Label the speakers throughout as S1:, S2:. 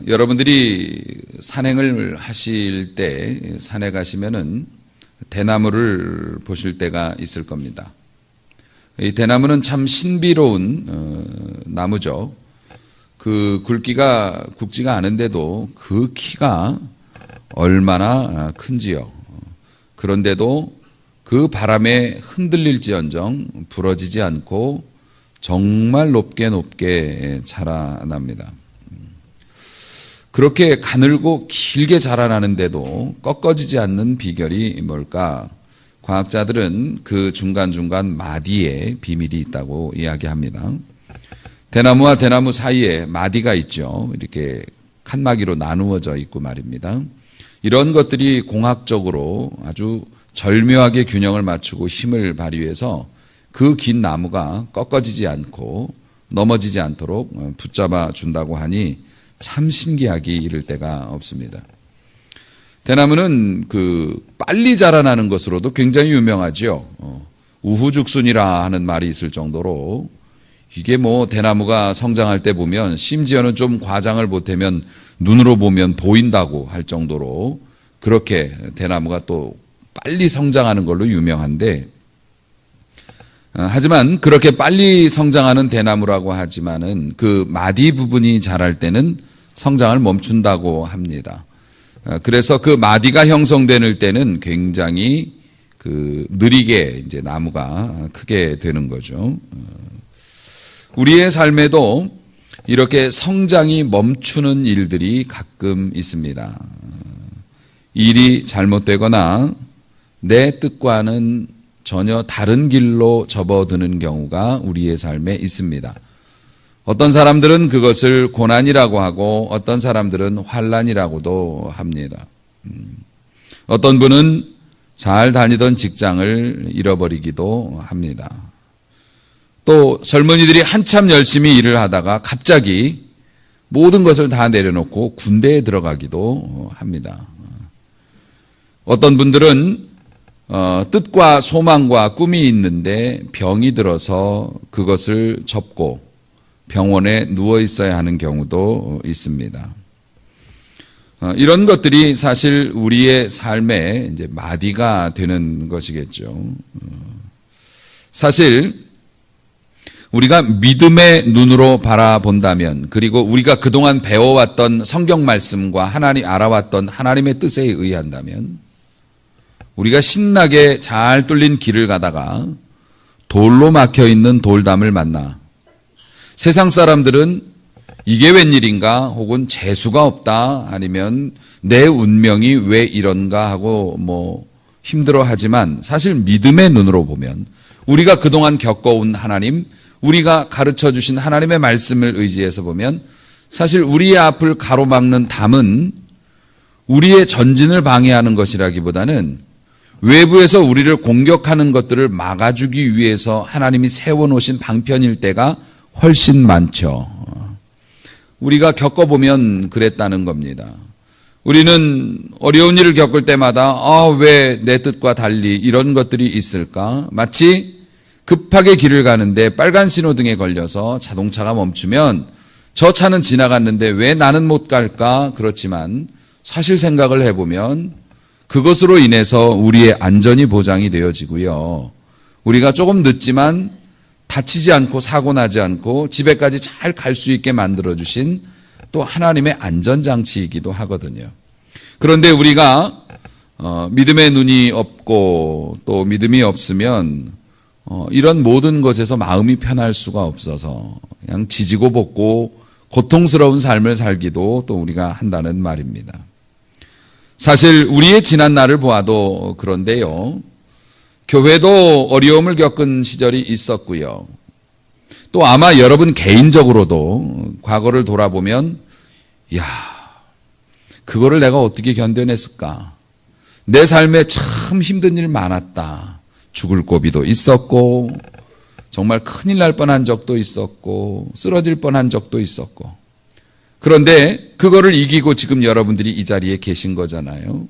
S1: 여러분들이 산행을 하실 때 산에 가시면은 대나무를 보실 때가 있을 겁니다. 이 대나무는 참 신비로운 나무죠. 그 굵기가 굵지가 않은데도 그 키가 얼마나 큰지요. 그런데도 그 바람에 흔들릴지언정 부러지지 않고 정말 높게 높게 자라납니다. 그렇게 가늘고 길게 자라나는데도 꺾어지지 않는 비결이 뭘까? 과학자들은 그 중간중간 마디에 비밀이 있다고 이야기합니다. 대나무와 대나무 사이에 마디가 있죠. 이렇게 칸막이로 나누어져 있고 말입니다. 이런 것들이 공학적으로 아주 절묘하게 균형을 맞추고 힘을 발휘해서 그 긴 나무가 꺾어지지 않고 넘어지지 않도록 붙잡아 준다고 하니 참 신기하기 이를 데가 없습니다. 대나무는 빨리 자라나는 것으로도 굉장히 유명하죠. 우후죽순이라 하는 말이 있을 정도로 이게 대나무가 성장할 때 보면 심지어는 좀 과장을 보태면 눈으로 보면 보인다고 할 정도로 그렇게 대나무가 또 빨리 성장하는 걸로 유명한데, 하지만 그렇게 빨리 성장하는 대나무라고 하지만은 그 마디 부분이 자랄 때는 성장을 멈춘다고 합니다. 그래서 그 마디가 형성되는 때는 굉장히 느리게 이제 나무가 크게 되는 거죠. 우리의 삶에도 이렇게 성장이 멈추는 일들이 가끔 있습니다. 일이 잘못되거나 내 뜻과는 전혀 다른 길로 접어드는 경우가 우리의 삶에 있습니다. 어떤 사람들은 그것을 고난이라고 하고 어떤 사람들은 환난이라고도 합니다. 어떤 분은 잘 다니던 직장을 잃어버리기도 합니다. 또 젊은이들이 한참 열심히 일을 하다가 갑자기 모든 것을 다 내려놓고 군대에 들어가기도 합니다. 어떤 분들은 뜻과 소망과 꿈이 있는데 병이 들어서 그것을 접고 병원에 누워 있어야 하는 경우도 있습니다. 이런 것들이 사실 우리의 삶의 이제 마디가 되는 것이겠죠. 사실 우리가 믿음의 눈으로 바라본다면, 그리고 우리가 그동안 배워왔던 성경 말씀과 알아왔던 하나님의 뜻에 의한다면, 우리가 신나게 잘 뚫린 길을 가다가 돌로 막혀있는 돌담을 만나 세상 사람들은 이게 웬일인가 혹은 재수가 없다 아니면 내 운명이 왜 이런가 하고 힘들어하지만, 사실 믿음의 눈으로 보면 우리가 그동안 겪어온 하나님, 우리가 가르쳐 주신 하나님의 말씀을 의지해서 보면 사실 우리의 앞을 가로막는 담은 우리의 전진을 방해하는 것이라기보다는 외부에서 우리를 공격하는 것들을 막아주기 위해서 하나님이 세워놓으신 방편일 때가 훨씬 많죠. 우리가 겪어보면 그랬다는 겁니다. 우리는 어려운 일을 겪을 때마다 왜 내 뜻과 달리 이런 것들이 있을까? 마치 급하게 길을 가는데 빨간 신호등에 걸려서 자동차가 멈추면 저 차는 지나갔는데 왜 나는 못 갈까? 그렇지만 사실 생각을 해보면 그것으로 인해서 우리의 안전이 보장이 되어지고요. 우리가 조금 늦지만 다치지 않고 사고 나지 않고 집에까지 잘 갈 수 있게 만들어주신 또 하나님의 안전장치이기도 하거든요. 그런데 우리가 믿음의 눈이 없고 또 믿음이 없으면 이런 모든 것에서 마음이 편할 수가 없어서 그냥 지지고 볶고 고통스러운 삶을 살기도 또 우리가 한다는 말입니다. 사실 우리의 지난 날을 보아도 그런데요. 교회도 어려움을 겪은 시절이 있었고요. 또 아마 여러분 개인적으로도 과거를 돌아보면 그거를 내가 어떻게 견뎌냈을까? 내 삶에 참 힘든 일 많았다. 죽을 고비도 있었고 정말 큰일 날 뻔한 적도 있었고 쓰러질 뻔한 적도 있었고, 그런데 그거를 이기고 지금 여러분들이 이 자리에 계신 거잖아요.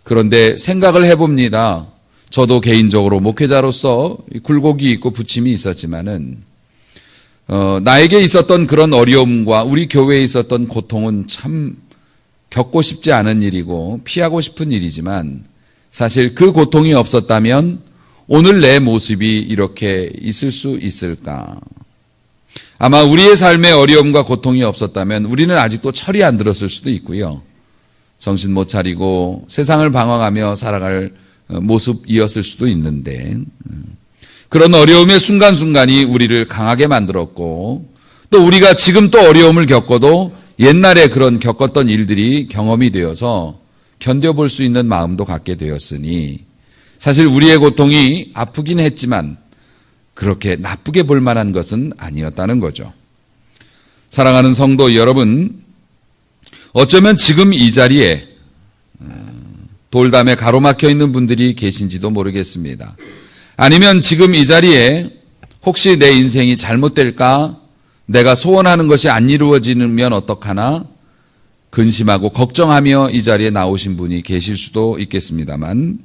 S1: 그런데 생각을 해봅니다. 저도 개인적으로 목회자로서 굴곡이 있고 부침이 있었지만은 나에게 있었던 그런 어려움과 우리 교회에 있었던 고통은 참 겪고 싶지 않은 일이고 피하고 싶은 일이지만 사실 그 고통이 없었다면 오늘 내 모습이 이렇게 있을 수 있을까? 아마 우리의 삶에 어려움과 고통이 없었다면 우리는 아직도 철이 안 들었을 수도 있고요. 정신 못 차리고 세상을 방황하며 살아갈 모습이었을 수도 있는데 그런 어려움의 순간순간이 우리를 강하게 만들었고 또 우리가 지금 또 어려움을 겪어도 옛날에 그런 겪었던 일들이 경험이 되어서 견뎌볼 수 있는 마음도 갖게 되었으니 사실 우리의 고통이 아프긴 했지만 그렇게 나쁘게 볼 만한 것은 아니었다는 거죠. 사랑하는 성도 여러분, 어쩌면 지금 이 자리에 돌담에 가로막혀 있는 분들이 계신지도 모르겠습니다. 아니면 지금 이 자리에 혹시 내 인생이 잘못될까? 내가 소원하는 것이 안 이루어지면 어떡하나? 근심하고 걱정하며 이 자리에 나오신 분이 계실 수도 있겠습니다만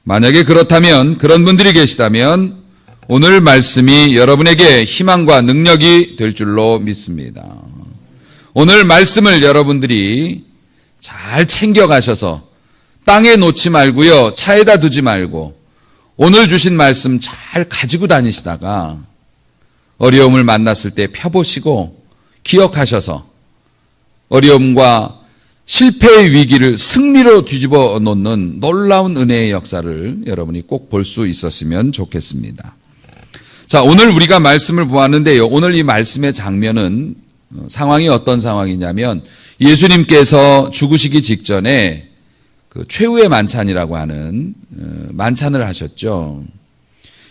S1: 만약에 그렇다면 그런 분들이 계시다면 오늘 말씀이 여러분에게 희망과 능력이 될 줄로 믿습니다. 오늘 말씀을 여러분들이 잘 챙겨가셔서 땅에 놓지 말고요. 차에다 두지 말고 오늘 주신 말씀 잘 가지고 다니시다가 어려움을 만났을 때 펴보시고 기억하셔서 어려움과 실패의 위기를 승리로 뒤집어 놓는 놀라운 은혜의 역사를 여러분이 꼭 볼 수 있었으면 좋겠습니다. 자, 오늘 우리가 말씀을 보았는데요. 오늘 이 말씀의 장면은 상황이 어떤 상황이냐면 예수님께서 죽으시기 직전에 그 최후의 만찬이라고 하는 만찬을 하셨죠.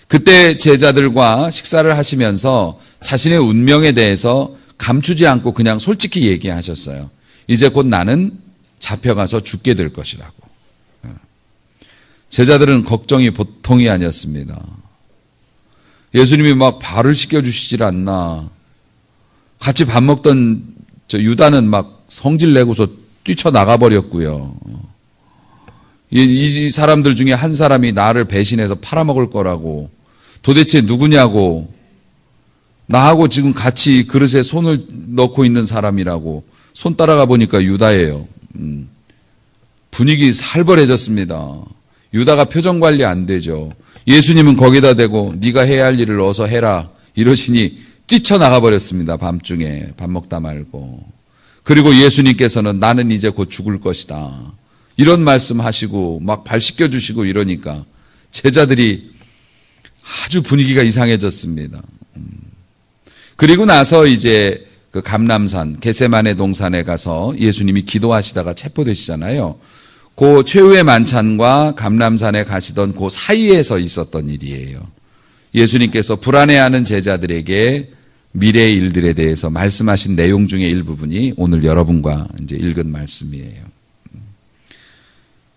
S1: 그때 제자들과 식사를 하시면서 자신의 운명에 대해서 감추지 않고 그냥 솔직히 얘기하셨어요. 이제 곧 나는 잡혀가서 죽게 될 것이라고. 제자들은 걱정이 보통이 아니었습니다. 예수님이 막 발을 씻겨주시질 않나. 같이 밥 먹던 저 유다는 막 성질 내고서 뛰쳐나가 버렸고요. 이 사람들 중에 한 사람이 나를 배신해서 팔아먹을 거라고. 도대체 누구냐고. 나하고 지금 같이 그릇에 손을 넣고 있는 사람이라고. 손 따라가 보니까 유다예요. 분위기 살벌해졌습니다. 유다가 표정 관리 안 되죠. 예수님은 거기다 대고 네가 해야 할 일을 어서 해라 이러시니 뛰쳐나가 버렸습니다. 밤중에 밥 먹다 말고. 그리고 예수님께서는 나는 이제 곧 죽을 것이다. 이런 말씀하시고 막 발 씻겨주시고 이러니까 제자들이 아주 분위기가 이상해졌습니다. 그리고 나서 이제 그 감람산 겟세마네 동산에 가서 예수님이 기도하시다가 체포되시잖아요. 그 최후의 만찬과 감람산에 가시던 그 사이에서 있었던 일이에요. 예수님께서 불안해하는 제자들에게 미래의 일들에 대해서 말씀하신 내용 중에 일부분이 오늘 여러분과 이제 읽은 말씀이에요.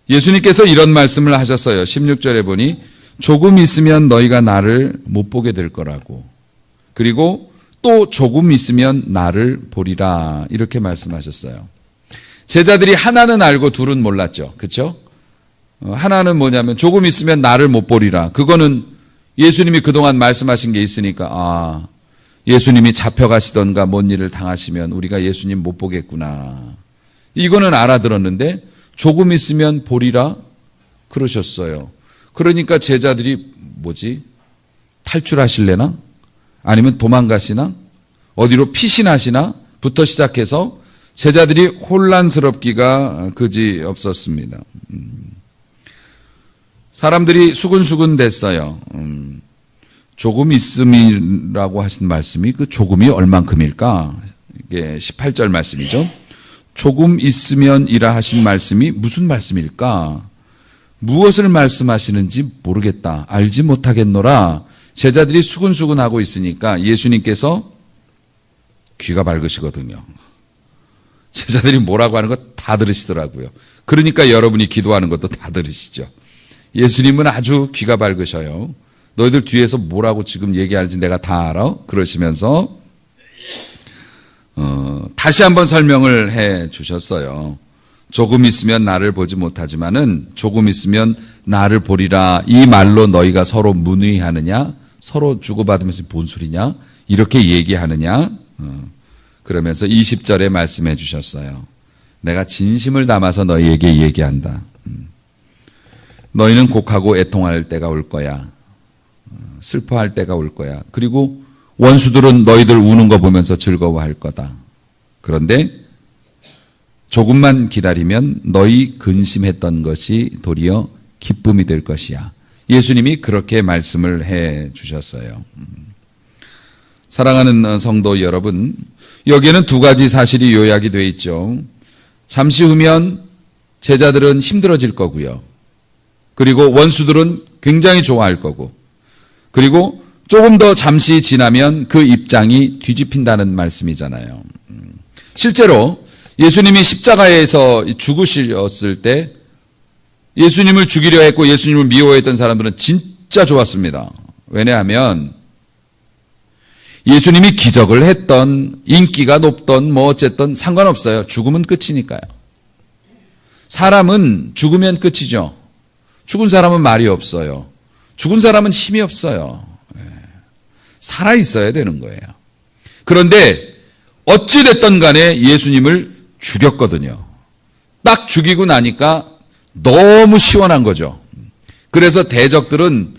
S1: 예수님께서 이런 말씀을 하셨어요. 16절에 보니 조금 있으면 너희가 나를 못 보게 될 거라고. 그리고 또 조금 있으면 나를 보리라. 이렇게 말씀하셨어요. 제자들이 하나는 알고 둘은 몰랐죠. 그렇죠? 하나는 뭐냐면 조금 있으면 나를 못 보리라. 그거는 예수님이 그동안 말씀하신 게 있으니까 예수님이 잡혀가시던가 뭔 일을 당하시면 우리가 예수님 못 보겠구나. 이거는 알아들었는데 조금 있으면 보리라 그러셨어요. 그러니까 제자들이 탈출하실래나? 아니면 도망가시나? 어디로 피신하시나? 부터 시작해서 제자들이 혼란스럽기가 그지 없었습니다. 사람들이 수근수근 됐어요. 조금 있음이라고 하신 말씀이 그 조금이 얼만큼일까? 이게 18절 말씀이죠. 조금 있으면이라 하신 말씀이 무슨 말씀일까? 무엇을 말씀하시는지 모르겠다. 알지 못하겠노라. 제자들이 수근수근하고 있으니까 예수님께서 귀가 밝으시거든요. 제자들이 뭐라고 하는 거 다 들으시더라고요. 그러니까 여러분이 기도하는 것도 다 들으시죠. 예수님은 아주 귀가 밝으셔요. 너희들 뒤에서 뭐라고 지금 얘기하는지 내가 다 알아? 그러시면서 다시 한번 설명을 해 주셨어요. 조금 있으면 나를 보지 못하지만은 조금 있으면 나를 보리라. 이 말로 너희가 서로 문의하느냐? 서로 주고받으면서 뭔 소리냐? 이렇게 얘기하느냐? 그러면서 20절에 말씀해 주셨어요. 내가 진심을 담아서 너희에게 얘기한다. 너희는 곡하고 애통할 때가 올 거야. 슬퍼할 때가 올 거야. 그리고 원수들은 너희들 우는 거 보면서 즐거워할 거다. 그런데 조금만 기다리면 너희 근심했던 것이 도리어 기쁨이 될 것이야. 예수님이 그렇게 말씀을 해 주셨어요. 사랑하는 성도 여러분, 여기에는 두 가지 사실이 요약이 되어 있죠. 잠시 후면 제자들은 힘들어질 거고요. 그리고 원수들은 굉장히 좋아할 거고, 그리고 조금 더 잠시 지나면 그 입장이 뒤집힌다는 말씀이잖아요. 실제로 예수님이 십자가에서 죽으셨을 때 예수님을 죽이려 했고 예수님을 미워했던 사람들은 진짜 좋았습니다. 왜냐하면 예수님이 기적을 했던, 인기가 높던, 뭐 어쨌든 상관없어요. 죽으면 끝이니까요. 사람은 죽으면 끝이죠. 죽은 사람은 말이 없어요. 죽은 사람은 힘이 없어요. 살아있어야 되는 거예요. 그런데 어찌됐든 간에 예수님을 죽였거든요. 딱 죽이고 나니까 너무 시원한 거죠. 그래서 대적들은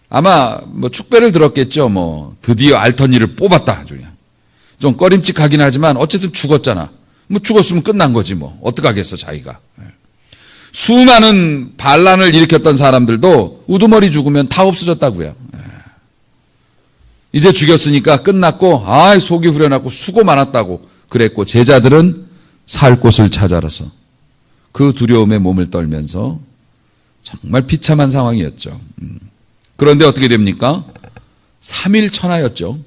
S1: 아마 뭐 축배를 들었겠죠. 뭐 드디어 알턴이를 뽑았다. 좀 꺼림칙하긴 하지만 어쨌든 죽었잖아. 뭐 죽었으면 끝난 거지 뭐. 어떡하겠어 자기가. 수많은 반란을 일으켰던 사람들도 우두머리 죽으면 다 없어졌다고요. 이제 죽였으니까 끝났고 속이 후련하고 수고 많았다고 그랬고, 제자들은 살 곳을 찾아라서 그 두려움에 몸을 떨면서 정말 비참한 상황이었죠. 그런데 어떻게 됩니까? 3일 천하였죠.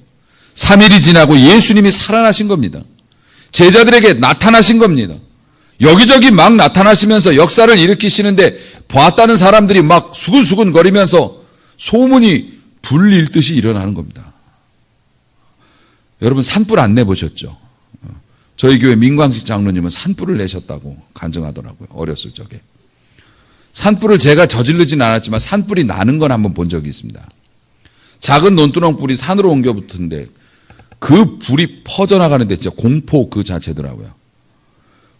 S1: 3일이 지나고 예수님이 살아나신 겁니다. 제자들에게 나타나신 겁니다. 여기저기 막 나타나시면서 역사를 일으키시는데 봤다는 사람들이 막 수근수근 거리면서 소문이 불일 듯이 일어나는 겁니다. 여러분 산불 안 내보셨죠? 저희 교회 민광식 장로님은 산불을 내셨다고 간증하더라고요. 어렸을 적에. 산불을 제가 저지르진 않았지만 산불이 나는 건 한번 본 적이 있습니다. 작은 논두렁 불이 산으로 옮겨 붙은데 그 불이 퍼져나가는데 진짜 공포 그 자체더라고요.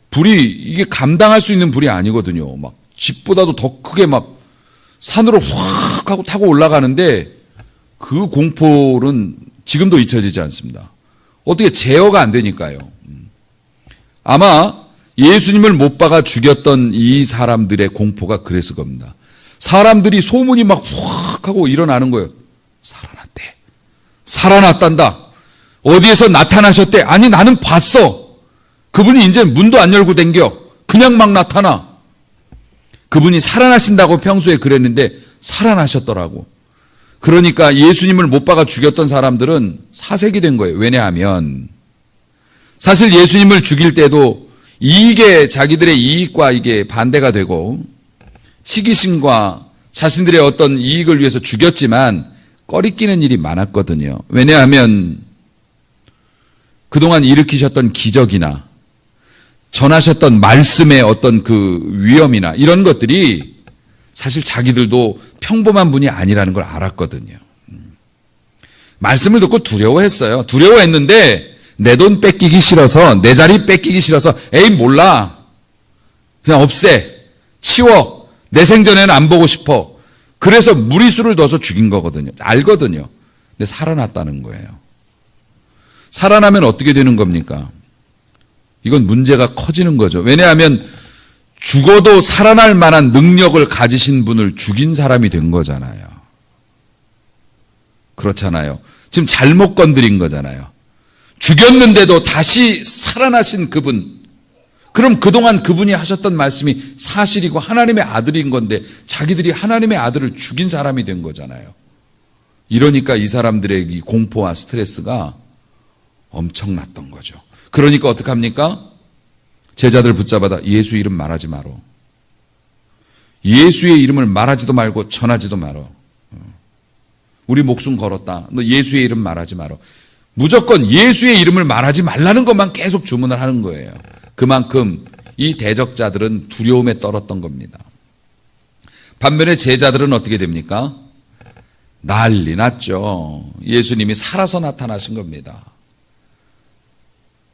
S1: 불이 이게 감당할 수 있는 불이 아니거든요. 막 집보다도 더 크게 막 산으로 확 하고 타고 올라가는데 그 공포는 지금도 잊혀지지 않습니다. 어떻게 제어가 안 되니까요. 아마 예수님을 못 박아 죽였던 이 사람들의 공포가 그랬을 겁니다. 사람들이 소문이 막 확 하고 일어나는 거예요. 살아났대. 살아났단다. 어디에서 나타나셨대. 아니 나는 봤어. 그분이 이제 문도 안 열고 댕겨. 그냥 막 나타나. 그분이 살아나신다고 평소에 그랬는데 살아나셨더라고. 그러니까 예수님을 못 박아 죽였던 사람들은 사색이 된 거예요. 왜냐하면 사실 예수님을 죽일 때도 이익에 자기들의 이익과 이게 반대가 되고 시기심과 자신들의 어떤 이익을 위해서 죽였지만 꺼리끼는 일이 많았거든요. 왜냐하면 그동안 일으키셨던 기적이나 전하셨던 말씀의 어떤 그 위엄이나 이런 것들이 사실 자기들도 평범한 분이 아니라는 걸 알았거든요. 말씀을 듣고 두려워했어요. 두려워했는데 내 돈 뺏기기 싫어서, 내 자리 뺏기기 싫어서 에이 몰라. 그냥 없애. 치워. 내 생전에는 안 보고 싶어. 그래서 무리수를 둬서 죽인 거거든요. 알거든요. 근데 살아났다는 거예요. 살아나면 어떻게 되는 겁니까? 이건 문제가 커지는 거죠. 왜냐하면 죽어도 살아날 만한 능력을 가지신 분을 죽인 사람이 된 거잖아요. 그렇잖아요. 지금 잘못 건드린 거잖아요. 죽였는데도 다시 살아나신 그분. 그럼 그동안 그분이 하셨던 말씀이 사실이고 하나님의 아들인 건데 자기들이 하나님의 아들을 죽인 사람이 된 거잖아요. 이러니까 이 사람들의 이 공포와 스트레스가 엄청났던 거죠. 그러니까 어떡합니까? 제자들 붙잡아다 예수 이름 말하지 마라. 예수의 이름을 말하지도 말고 전하지도 마라. 우리 목숨 걸었다. 너 예수의 이름 말하지 마라. 무조건 예수의 이름을 말하지 말라는 것만 계속 주문을 하는 거예요. 그만큼 이 대적자들은 두려움에 떨었던 겁니다. 반면에 제자들은 어떻게 됩니까? 난리 났죠. 예수님이 살아서 나타나신 겁니다.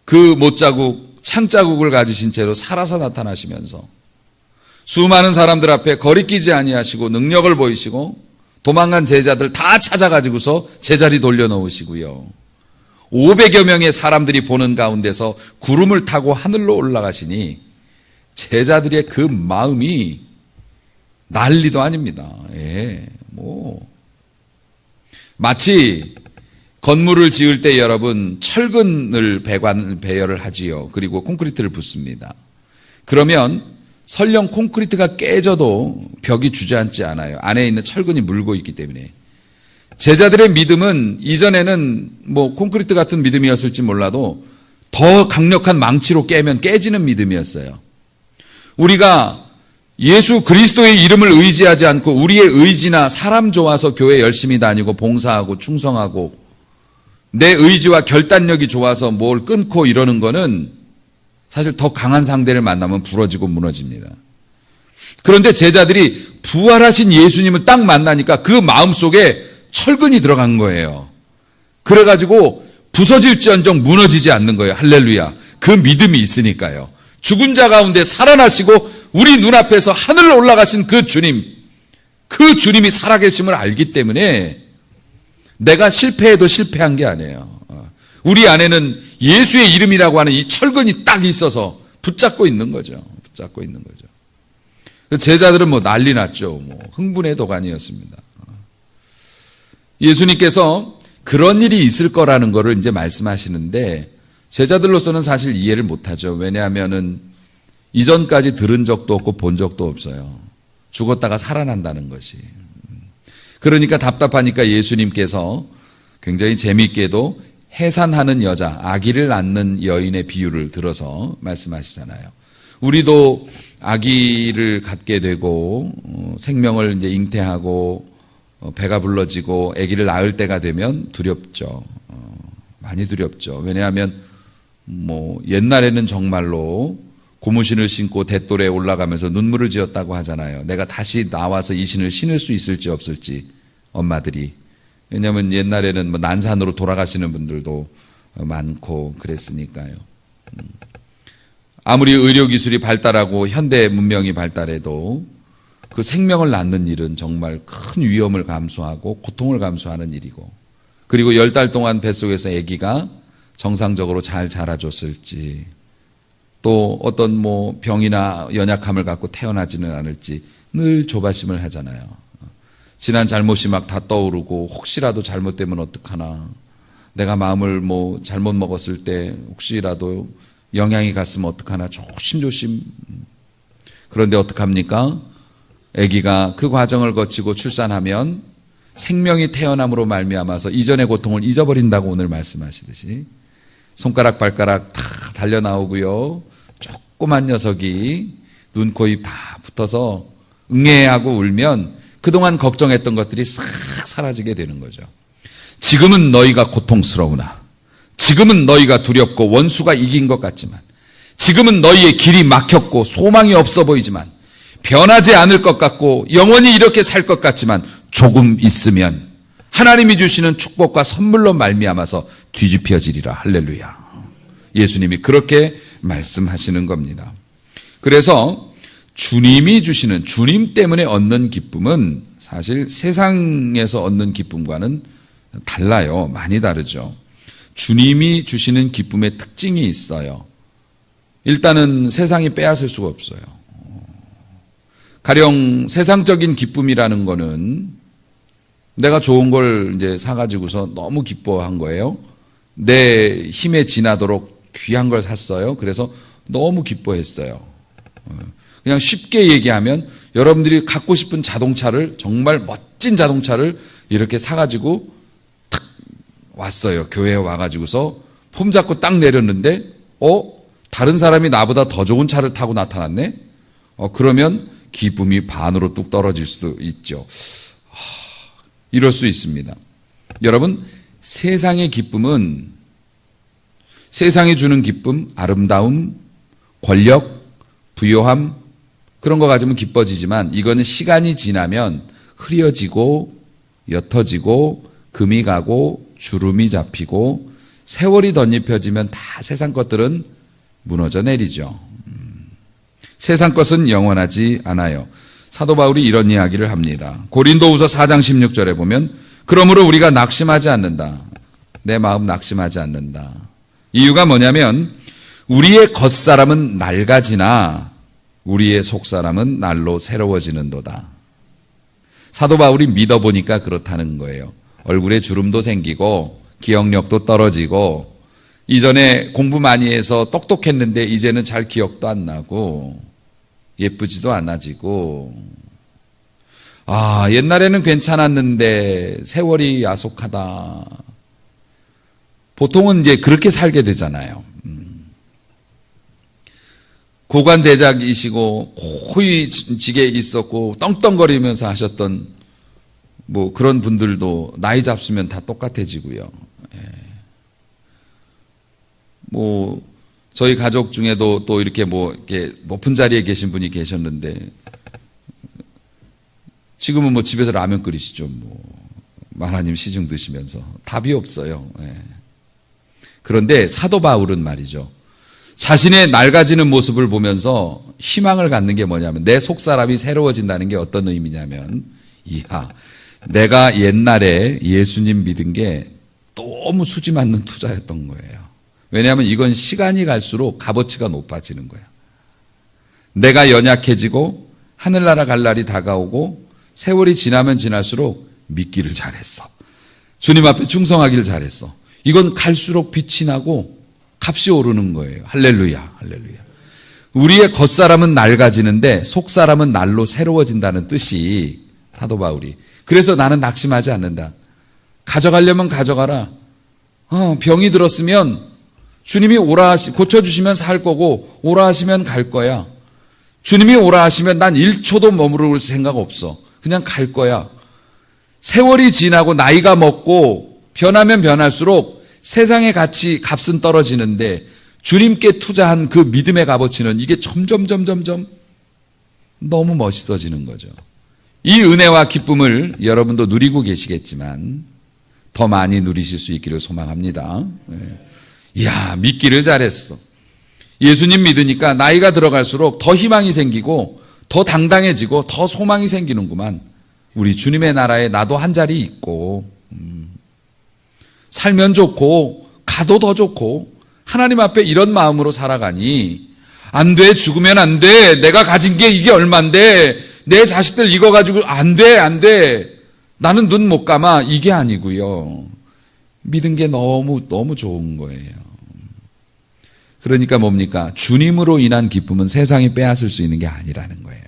S1: 그 못자국, 창자국을 가지신 채로 살아서 나타나시면서 수많은 사람들 앞에 거리끼지 아니하시고 능력을 보이시고 도망간 제자들 다 찾아가지고서 제자리 돌려놓으시고요. 500여 명의 사람들이 보는 가운데서 구름을 타고 하늘로 올라가시니 제자들의 그 마음이 난리도 아닙니다. 마치 건물을 지을 때 여러분 철근을 배열을 하지요. 그리고 콘크리트를 붓습니다. 그러면 설령 콘크리트가 깨져도 벽이 주저앉지 않아요. 안에 있는 철근이 물고 있기 때문에. 제자들의 믿음은 이전에는 콘크리트 같은 믿음이었을지 몰라도 더 강력한 망치로 깨면 깨지는 믿음이었어요. 우리가 예수 그리스도의 이름을 의지하지 않고 우리의 의지나 사람 좋아서 교회 열심히 다니고 봉사하고 충성하고 내 의지와 결단력이 좋아서 뭘 끊고 이러는 거는 사실 더 강한 상대를 만나면 부러지고 무너집니다. 그런데 제자들이 부활하신 예수님을 딱 만나니까 그 마음속에 철근이 들어간 거예요. 그래가지고 부서질지언정 무너지지 않는 거예요. 할렐루야. 그 믿음이 있으니까요. 죽은 자 가운데 살아나시고 우리 눈앞에서 하늘로 올라가신 그 주님이 살아계심을 알기 때문에 내가 실패해도 실패한 게 아니에요. 우리 안에는 예수의 이름이라고 하는 이 철근이 딱 있어서 붙잡고 있는 거죠. 제자들은 난리 났죠. 흥분의 도가니였습니다. 예수님께서 그런 일이 있을 거라는 거를 이제 말씀하시는데 제자들로서는 사실 이해를 못하죠. 왜냐하면은 이전까지 들은 적도 없고 본 적도 없어요. 죽었다가 살아난다는 것이. 그러니까 답답하니까 예수님께서 굉장히 재미있게도 해산하는 여자, 아기를 낳는 여인의 비유를 들어서 말씀하시잖아요. 우리도 아기를 갖게 되고 생명을 이제 잉태하고 배가 불러지고 아기를 낳을 때가 되면 두렵죠. 많이 두렵죠. 왜냐하면 옛날에는 정말로 고무신을 신고 돛돌에 올라가면서 눈물을 지었다고 하잖아요. 내가 다시 나와서 이 신을 신을 수 있을지 없을지 엄마들이. 왜냐하면 옛날에는 난산으로 돌아가시는 분들도 많고 그랬으니까요. 아무리 의료기술이 발달하고 현대 문명이 발달해도 그 생명을 낳는 일은 정말 큰 위험을 감수하고 고통을 감수하는 일이고, 그리고 10달 동안 뱃속에서 아기가 정상적으로 잘 자라줬을지, 또 어떤 병이나 연약함을 갖고 태어나지는 않을지 늘 조바심을 하잖아요. 지난 잘못이 막 다 떠오르고 혹시라도 잘못되면 어떡하나, 내가 마음을 잘못 먹었을 때 혹시라도 영향이 갔으면 어떡하나 조심조심. 그런데 어떡합니까? 아기가 그 과정을 거치고 출산하면 생명이 태어남으로 말미암아서 이전의 고통을 잊어버린다고 오늘 말씀하시듯이 손가락 발가락 다 달려 나오고요. 조그만 녀석이 눈, 코, 입 다 붙어서 응애하고 울면 그동안 걱정했던 것들이 싹 사라지게 되는 거죠. 지금은 너희가 고통스러우나, 지금은 너희가 두렵고 원수가 이긴 것 같지만, 지금은 너희의 길이 막혔고 소망이 없어 보이지만, 변하지 않을 것 같고 영원히 이렇게 살 것 같지만 조금 있으면 하나님이 주시는 축복과 선물로 말미암아서 뒤집혀지리라. 할렐루야. 예수님이 그렇게 말씀하시는 겁니다. 그래서 주님이 주시는, 주님 때문에 얻는 기쁨은 사실 세상에서 얻는 기쁨과는 달라요. 많이 다르죠. 주님이 주시는 기쁨의 특징이 있어요. 일단은 세상이 빼앗을 수가 없어요. 가령 세상적인 기쁨이라는 거는 내가 좋은 걸 이제 사가지고서 너무 기뻐한 거예요. 내 힘에 지나도록 귀한 걸 샀어요. 그래서 너무 기뻐했어요. 그냥 쉽게 얘기하면 여러분들이 갖고 싶은 자동차를, 정말 멋진 자동차를 이렇게 사가지고 탁 왔어요. 교회에 와가지고서 폼 잡고 딱 내렸는데 다른 사람이 나보다 더 좋은 차를 타고 나타났네? 그러면 기쁨이 반으로 뚝 떨어질 수도 있죠. 이럴 수 있습니다. 여러분, 세상의 기쁨은, 세상이 주는 기쁨, 아름다움, 권력, 부요함, 그런 거 가지면 기뻐지지만 이거는 시간이 지나면 흐려지고 옅어지고 금이 가고 주름이 잡히고 세월이 덧입혀지면 다 세상 것들은 무너져 내리죠. 세상 것은 영원하지 않아요. 사도 바울이 이런 이야기를 합니다. 고린도후서 4장 16절에 보면 그러므로 우리가 낙심하지 않는다. 내 마음 낙심하지 않는다. 이유가 뭐냐면 우리의 겉사람은 낡아지나 우리의 속사람은 날로 새로워지는도다. 사도 바울이 믿어보니까 그렇다는 거예요. 얼굴에 주름도 생기고 기억력도 떨어지고 이전에 공부 많이 해서 똑똑했는데 이제는 잘 기억도 안 나고 예쁘지도 않아지고 옛날에는 괜찮았는데 세월이 야속하다. 보통은 이제 그렇게 살게 되잖아요. 고관대작이시고 호의직에 있었고 떵떵거리면서 하셨던 뭐 그런 분들도 나이 잡수면 다 똑같아지고요. 뭐 저희 가족 중에도 또 이렇게 높은 자리에 계신 분이 계셨는데 지금은 뭐 집에서 라면 끓이시죠. 뭐 하나님 시중 드시면서 답이 없어요. 그런데 사도 바울은 말이죠. 자신의 낡아지는 모습을 보면서 희망을 갖는 게 뭐냐면 내 속사람이 새로워진다는 게 어떤 의미냐면 내가 옛날에 예수님 믿은 게 너무 수지 맞는 투자였던 거예요. 왜냐하면 이건 시간이 갈수록 값어치가 높아지는 거예요. 내가 연약해지고 하늘나라 갈 날이 다가오고 세월이 지나면 지날수록 믿기를 잘했어. 주님 앞에 충성하기를 잘했어. 이건 갈수록 빛이 나고 값이 오르는 거예요. 할렐루야, 할렐루야. 우리의 겉사람은 낡아지는데 속사람은 날로 새로워진다는 뜻이 사도 바울이. 그래서 나는 낙심하지 않는다. 가져가려면 가져가라. 병이 들었으면 주님이 오라 고쳐주시면 살 거고 오라 하시면 갈 거야. 주님이 오라 하시면 난 1초도 머무를 생각 없어. 그냥 갈 거야. 세월이 지나고 나이가 먹고 변하면 변할수록 세상의 값은 떨어지는데 주님께 투자한 그 믿음의 값어치는 이게 점점 너무 멋있어지는 거죠. 이 은혜와 기쁨을 여러분도 누리고 계시겠지만 더 많이 누리실 수 있기를 소망합니다. 믿기를 잘했어. 예수님 믿으니까 나이가 들어갈수록 더 희망이 생기고 더 당당해지고 더 소망이 생기는구만. 우리 주님의 나라에 나도 한 자리 있고 살면 좋고 가도 더 좋고 하나님 앞에 이런 마음으로 살아가니 안 돼, 죽으면 안 돼, 내가 가진 게 이게 얼만데 내 자식들 이거 가지고 안 돼, 나는 눈 못 감아, 이게 아니고요. 믿은 게 너무 좋은 거예요. 그러니까 뭡니까? 주님으로 인한 기쁨은 세상이 빼앗을 수 있는 게 아니라는 거예요.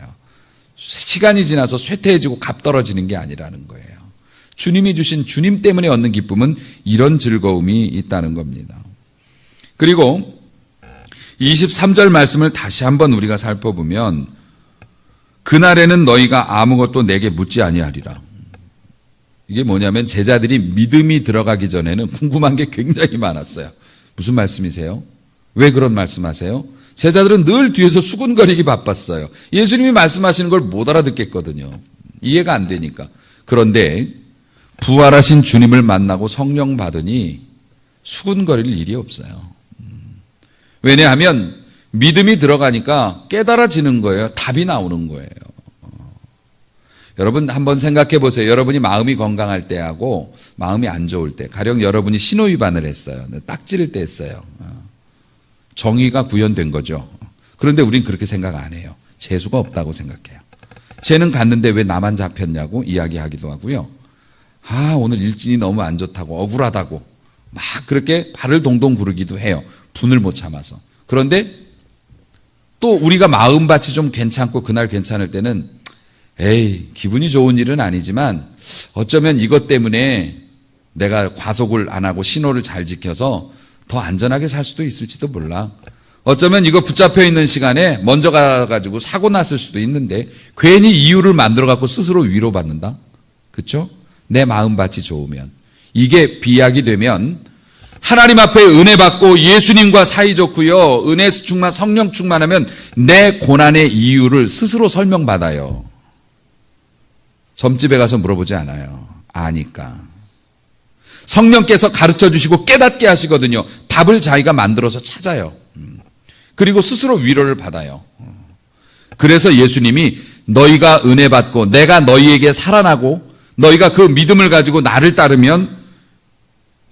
S1: 시간이 지나서 쇠퇴해지고 값 떨어지는 게 아니라는 거예요. 주님이 주신 주님 때문에 얻는 기쁨은 이런 즐거움이 있다는 겁니다. 그리고 23절 말씀을 다시 한번 우리가 살펴보면 그날에는 너희가 아무것도 내게 묻지 아니하리라. 이게 뭐냐면 제자들이 믿음이 들어가기 전에는 궁금한 게 굉장히 많았어요. 무슨 말씀이세요? 왜 그런 말씀하세요? 제자들은 늘 뒤에서 수군거리기 바빴어요. 예수님이 말씀하시는 걸 못 알아듣겠거든요. 이해가 안 되니까. 그런데 부활하신 주님을 만나고 성령 받으니 수군거릴 일이 없어요. 왜냐하면 믿음이 들어가니까 깨달아지는 거예요. 답이 나오는 거예요. 여러분 한번 생각해 보세요. 여러분이 마음이 건강할 때하고 마음이 안 좋을 때, 가령 여러분이 신호위반을 했어요. 딱 찌를 때 했어요. 정의가 구현된 거죠. 그런데 우린 그렇게 생각 안 해요. 재수가 없다고 생각해요. 쟤는 갔는데 왜 나만 잡혔냐고 이야기하기도 하고요. 오늘 일진이 너무 안 좋다고, 억울하다고 막 그렇게 발을 동동 구르기도 해요. 분을 못 참아서. 그런데 또 우리가 마음밭이 좀 괜찮고 그날 괜찮을 때는 기분이 좋은 일은 아니지만 어쩌면 이것 때문에 내가 과속을 안 하고 신호를 잘 지켜서 더 안전하게 살 수도 있을지도 몰라. 어쩌면 이거 붙잡혀 있는 시간에 먼저 가가지고 사고 났을 수도 있는데 괜히 이유를 만들어갖고 스스로 위로받는다? 그렇죠? 내 마음밭이 좋으면. 이게 비약이 되면 하나님 앞에 은혜 받고 예수님과 사이 좋고요. 은혜 충만, 성령 충만하면 내 고난의 이유를 스스로 설명받아요. 점집에 가서 물어보지 않아요. 아니까. 성령께서 가르쳐 주시고 깨닫게 하시거든요. 답을 자기가 만들어서 찾아요. 그리고 스스로 위로를 받아요. 그래서 예수님이 너희가 은혜 받고 내가 너희에게 살아나고 너희가 그 믿음을 가지고 나를 따르면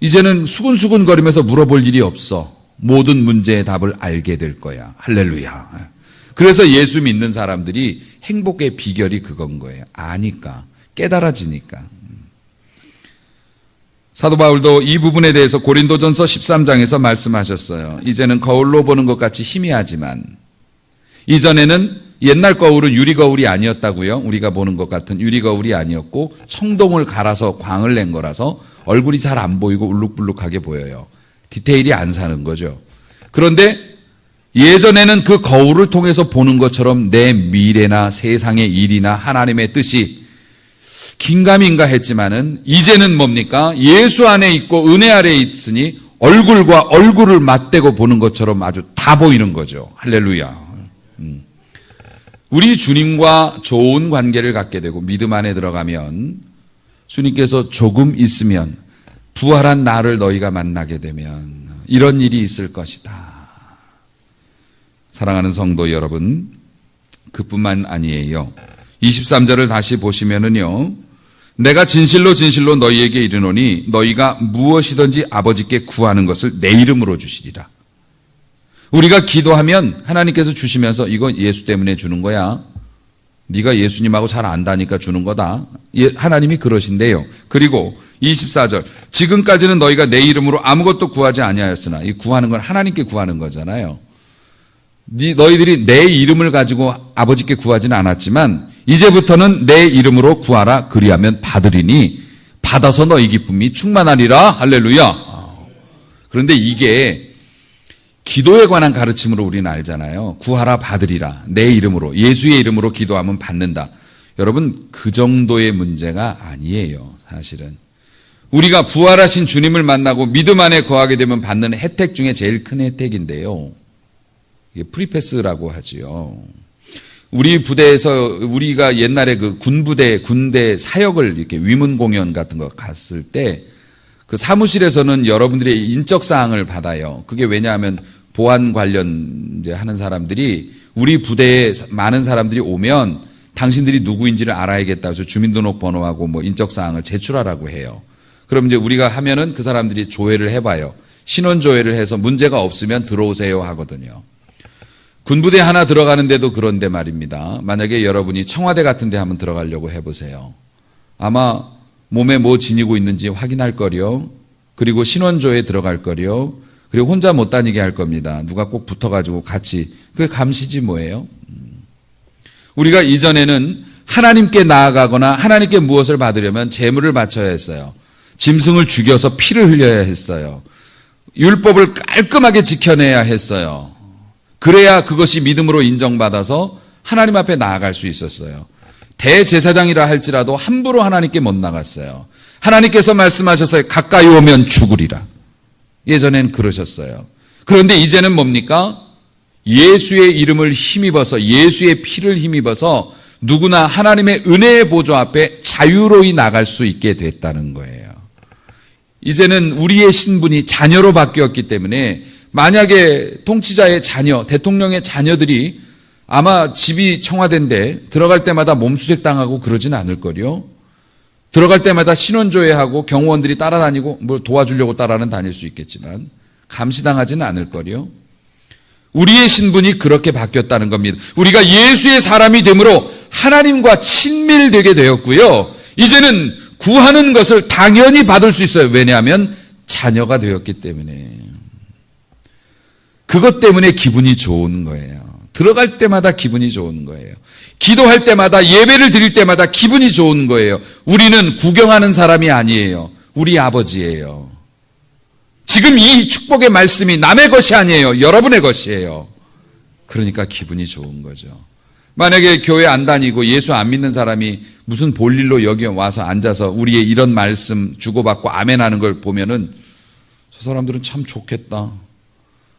S1: 이제는 수근수근거리면서 물어볼 일이 없어. 모든 문제의 답을 알게 될 거야. 할렐루야. 그래서 예수 믿는 사람들이 행복의 비결이 그건 거예요. 아니까. 깨달아지니까. 사도 바울도 이 부분에 대해서 고린도전서 13장에서 말씀하셨어요. 이제는 거울로 보는 것 같이 희미하지만 이전에는 옛날 거울은 유리거울이 아니었다고요. 우리가 보는 것 같은 유리거울이 아니었고 청동을 갈아서 광을 낸 거라서 얼굴이 잘 안 보이고 울룩불룩하게 보여요. 디테일이 안 사는 거죠. 그런데 예전에는 그 거울을 통해서 보는 것처럼 내 미래나 세상의 일이나 하나님의 뜻이 긴가민가 했지만은 이제는 뭡니까? 예수 안에 있고 은혜 아래에 있으니 얼굴과 얼굴을 맞대고 보는 것처럼 아주 다 보이는 거죠. 할렐루야. 우리 주님과 좋은 관계를 갖게 되고 믿음 안에 들어가면 주님께서 조금 있으면 부활한 나를 너희가 만나게 되면 이런 일이 있을 것이다. 사랑하는 성도 여러분, 그뿐만 아니에요. 23절을 다시 보시면은요. 내가 진실로 진실로 너희에게 이르노니 너희가 무엇이든지 아버지께 구하는 것을 내 이름으로 주시리라. 우리가 기도하면 하나님께서 주시면서 이거 예수 때문에 주는 거야. 네가 예수님하고 잘 안다니까 주는 거다. 하나님이 그러신대요. 그리고 24절 지금까지는 너희가 내 이름으로 아무것도 구하지 아니하였으나 이 구하는 건 하나님께 구하는 거잖아요. 너희들이 내 이름을 가지고 아버지께 구하지는 않았지만 이제부터는 내 이름으로 구하라. 그리하면 받으리니 받아서 너희 기쁨이 충만하리라. 할렐루야. 그런데 이게 기도에 관한 가르침으로 우리는 알잖아요. 구하라 받으리라. 내 이름으로 예수의 이름으로 기도하면 받는다. 여러분 그 정도의 문제가 아니에요. 사실은 우리가 부활하신 주님을 만나고 믿음 안에 거하게 되면 받는 혜택 중에 제일 큰 혜택인데요. 이게 프리패스라고 하지요. 우리 부대에서 우리가 옛날에 그 군대 사역을 이렇게 위문 공연 같은 거 갔을 때 그 사무실에서는 여러분들의 인적 사항을 받아요. 그게 왜냐하면 보안 관련 이제 하는 사람들이 우리 부대에 많은 사람들이 오면 당신들이 누구인지를 알아야겠다 해서 주민등록번호하고 뭐 인적 사항을 제출하라고 해요. 그럼 이제 우리가 하면은 그 사람들이 조회를 해봐요. 신원 조회를 해서 문제가 없으면 들어오세요 하거든요. 군부대 하나 들어가는데도 그런데 말입니다. 만약에 여러분이 청와대 같은 데 한번 들어가려고 해보세요. 아마 몸에 뭐 지니고 있는지 확인할 거요. 그리고 신원조에 들어갈 거요. 그리고 혼자 못 다니게 할 겁니다. 누가 꼭 붙어가지고 같이. 그게 감시지 뭐예요? 우리가 이전에는 하나님께 나아가거나 하나님께 무엇을 받으려면 제물을 바쳐야 했어요. 짐승을 죽여서 피를 흘려야 했어요. 율법을 깔끔하게 지켜내야 했어요. 그래야 그것이 믿음으로 인정받아서 하나님 앞에 나아갈 수 있었어요. 대제사장이라 할지라도 함부로 하나님께 못 나갔어요. 하나님께서 말씀하셨어요. 가까이 오면 죽으리라. 예전엔 그러셨어요. 그런데 이제는 뭡니까? 예수의 이름을 힘입어서 예수의 피를 힘입어서 누구나 하나님의 은혜의 보좌 앞에 자유로이 나갈 수 있게 됐다는 거예요. 이제는 우리의 신분이 자녀로 바뀌었기 때문에 만약에 통치자의 자녀, 대통령의 자녀들이 아마 집이 청와대인데 들어갈 때마다 몸수색 당하고 그러진 않을 거요. 들어갈 때마다 신원조회하고 경호원들이 따라다니고 뭘 도와주려고 따라는 다닐 수 있겠지만 감시당하지는 않을 거요. 우리의 신분이 그렇게 바뀌었다는 겁니다. 우리가 예수의 사람이 되므로 하나님과 친밀되게 되었고요. 이제는 구하는 것을 당연히 받을 수 있어요. 왜냐하면 자녀가 되었기 때문에. 그것 때문에 기분이 좋은 거예요. 들어갈 때마다 기분이 좋은 거예요. 기도할 때마다 예배를 드릴 때마다 기분이 좋은 거예요. 우리는 구경하는 사람이 아니에요. 우리 아버지예요. 지금 이 축복의 말씀이 남의 것이 아니에요. 여러분의 것이에요. 그러니까 기분이 좋은 거죠. 만약에 교회 안 다니고 예수 안 믿는 사람이 무슨 볼일로 여기 와서 앉아서 우리의 이런 말씀 주고받고 아멘하는 걸 보면은 저 사람들은 참 좋겠다.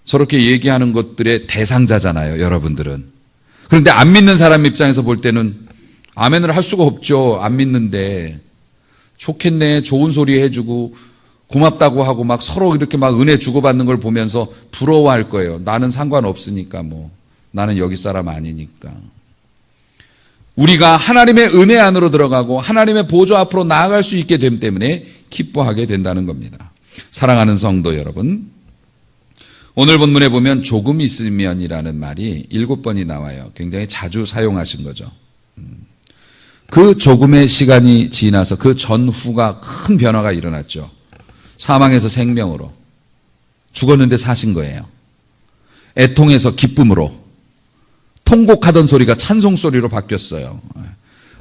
S1: 저렇게 얘기하는 것들의 대상자잖아요, 여러분들은. 그런데 안 믿는 사람 입장에서 볼 때는 아멘을 할 수가 없죠. 안 믿는데. 좋겠네, 좋은 소리 해주고 고맙다고 하고 막 서로 이렇게 막 은혜 주고받는 걸 보면서 부러워할 거예요. 나는 상관없으니까 뭐. 나는 여기 사람 아니니까. 우리가 하나님의 은혜 안으로 들어가고 하나님의 보좌 앞으로 나아갈 수 있게 됨 때문에 기뻐하게 된다는 겁니다. 사랑하는 성도 여러분, 오늘 본문에 보면 조금 있으면이라는 말이 7번이 나와요. 굉장히 자주 사용하신 거죠. 그 조금의 시간이 지나서 그 전후가 큰 변화가 일어났죠. 사망에서 생명으로, 죽었는데 사신 거예요. 애통에서 기쁨으로, 통곡하던 소리가 찬송소리로 바뀌었어요.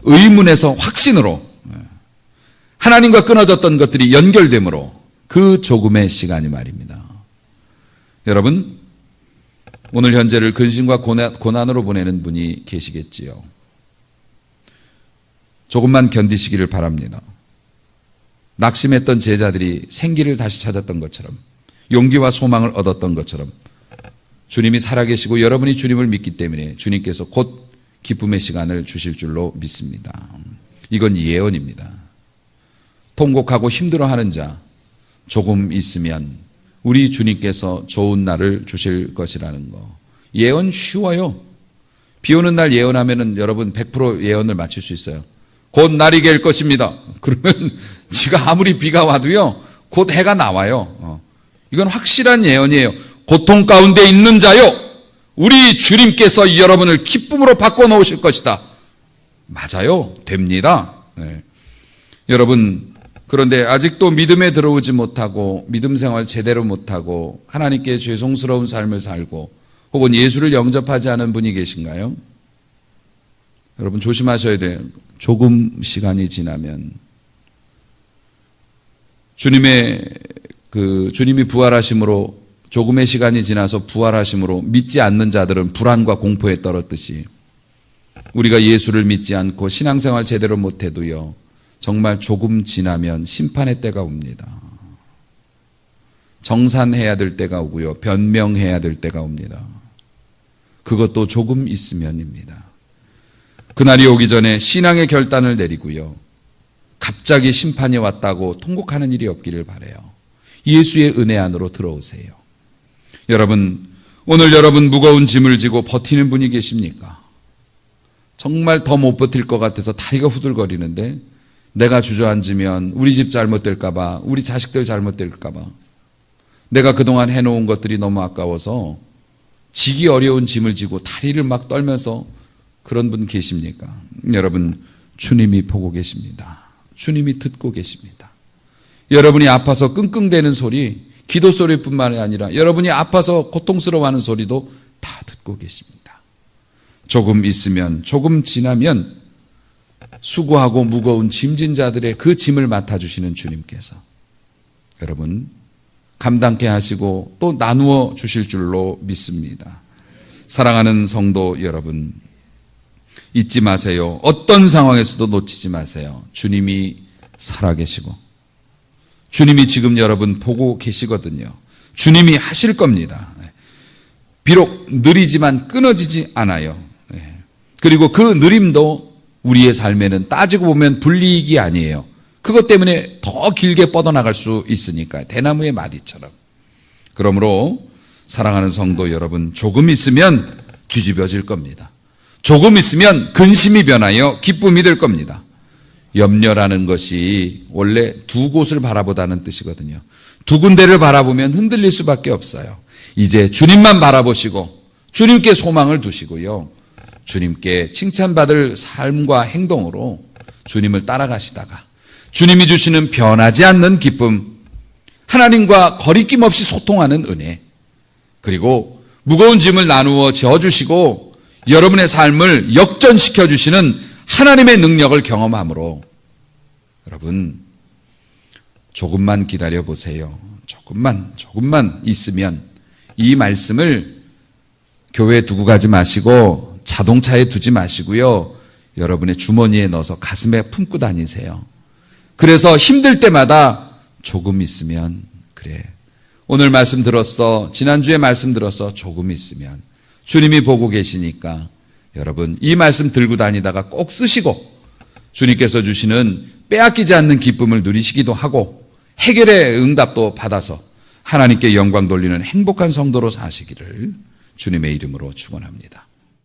S1: 의문에서 확신으로, 하나님과 끊어졌던 것들이 연결됨으로, 그 조금의 시간이 말입니다. 여러분, 오늘 현재를 근심과 고난으로 보내는 분이 계시겠지요. 조금만 견디시기를 바랍니다. 낙심했던 제자들이 생기를 다시 찾았던 것처럼, 용기와 소망을 얻었던 것처럼 주님이 살아계시고 여러분이 주님을 믿기 때문에 주님께서 곧 기쁨의 시간을 주실 줄로 믿습니다. 이건 예언입니다. 통곡하고 힘들어하는 자, 조금 있으면 우리 주님께서 좋은 날을 주실 것이라는 거. 예언 쉬워요. 비 오는 날 예언하면은 여러분 100% 예언을 맞출 수 있어요. 곧 날이 갤 것입니다. 그러면 지가 아무리 비가 와도요, 곧 해가 나와요. 이건 확실한 예언이에요. 고통 가운데 있는 자요, 우리 주님께서 여러분을 기쁨으로 바꿔놓으실 것이다. 맞아요. 됩니다. 네. 여러분, 그런데 아직도 믿음에 들어오지 못하고 믿음 생활 제대로 못하고 하나님께 죄송스러운 삶을 살고 혹은 예수를 영접하지 않은 분이 계신가요? 여러분 조심하셔야 돼요. 조금 시간이 지나면 주님이 부활하심으로, 조금의 시간이 지나서 부활하심으로 믿지 않는 자들은 불안과 공포에 떨었듯이 우리가 예수를 믿지 않고 신앙생활 제대로 못해도요, 정말 조금 지나면 심판의 때가 옵니다. 정산해야 될 때가 오고요, 변명해야 될 때가 옵니다. 그것도 조금 있으면입니다. 그날이 오기 전에 신앙의 결단을 내리고요, 갑자기 심판이 왔다고 통곡하는 일이 없기를 바라요. 예수의 은혜 안으로 들어오세요. 여러분, 오늘 여러분 무거운 짐을 지고 버티는 분이 계십니까? 정말 더 못 버틸 것 같아서 다리가 후들거리는데 내가 주저앉으면 우리 집 잘못될까 봐, 우리 자식들 잘못될까 봐, 내가 그동안 해놓은 것들이 너무 아까워서 지기 어려운 짐을 지고 다리를 막 떨면서 그런 분 계십니까? 여러분, 주님이 보고 계십니다. 주님이 듣고 계십니다. 여러분이 아파서 끙끙대는 소리, 기도 소리뿐만 아니라 여러분이 아파서 고통스러워하는 소리도 다 듣고 계십니다. 조금 있으면, 조금 지나면 수고하고 무거운 짐진 자들의 그 짐을 맡아주시는 주님께서 여러분 감당케 하시고 또 나누어 주실 줄로 믿습니다. 사랑하는 성도 여러분, 잊지 마세요. 어떤 상황에서도 놓치지 마세요. 주님이 살아계시고 주님이 지금 여러분 보고 계시거든요. 주님이 하실 겁니다. 비록 느리지만 끊어지지 않아요. 그리고 그 느림도 우리의 삶에는 따지고 보면 불이익이 아니에요. 그것 때문에 더 길게 뻗어나갈 수 있으니까, 대나무의 마디처럼. 그러므로 사랑하는 성도 여러분, 조금 있으면 뒤집어질 겁니다. 조금 있으면 근심이 변하여 기쁨이 될 겁니다. 염려라는 것이 원래 두 곳을 바라보다는 뜻이거든요. 두 군데를 바라보면 흔들릴 수밖에 없어요. 이제 주님만 바라보시고 주님께 소망을 두시고요, 주님께 칭찬받을 삶과 행동으로 주님을 따라가시다가 주님이 주시는 변하지 않는 기쁨, 하나님과 거리낌 없이 소통하는 은혜, 그리고 무거운 짐을 나누어 지어주시고 여러분의 삶을 역전시켜 주시는 하나님의 능력을 경험함으로 여러분 조금만 기다려 보세요. 조금만 있으면 이 말씀을 교회에 두고 가지 마시고 자동차에 두지 마시고요, 여러분의 주머니에 넣어서 가슴에 품고 다니세요. 그래서 힘들 때마다 조금 있으면, 그래, 오늘 말씀 들었어, 지난주에 말씀 들었어, 조금 있으면 주님이 보고 계시니까 여러분 이 말씀 들고 다니다가 꼭 쓰시고 주님께서 주시는 빼앗기지 않는 기쁨을 누리시기도 하고 해결의 응답도 받아서 하나님께 영광 돌리는 행복한 성도로 사시기를 주님의 이름으로 축원합니다.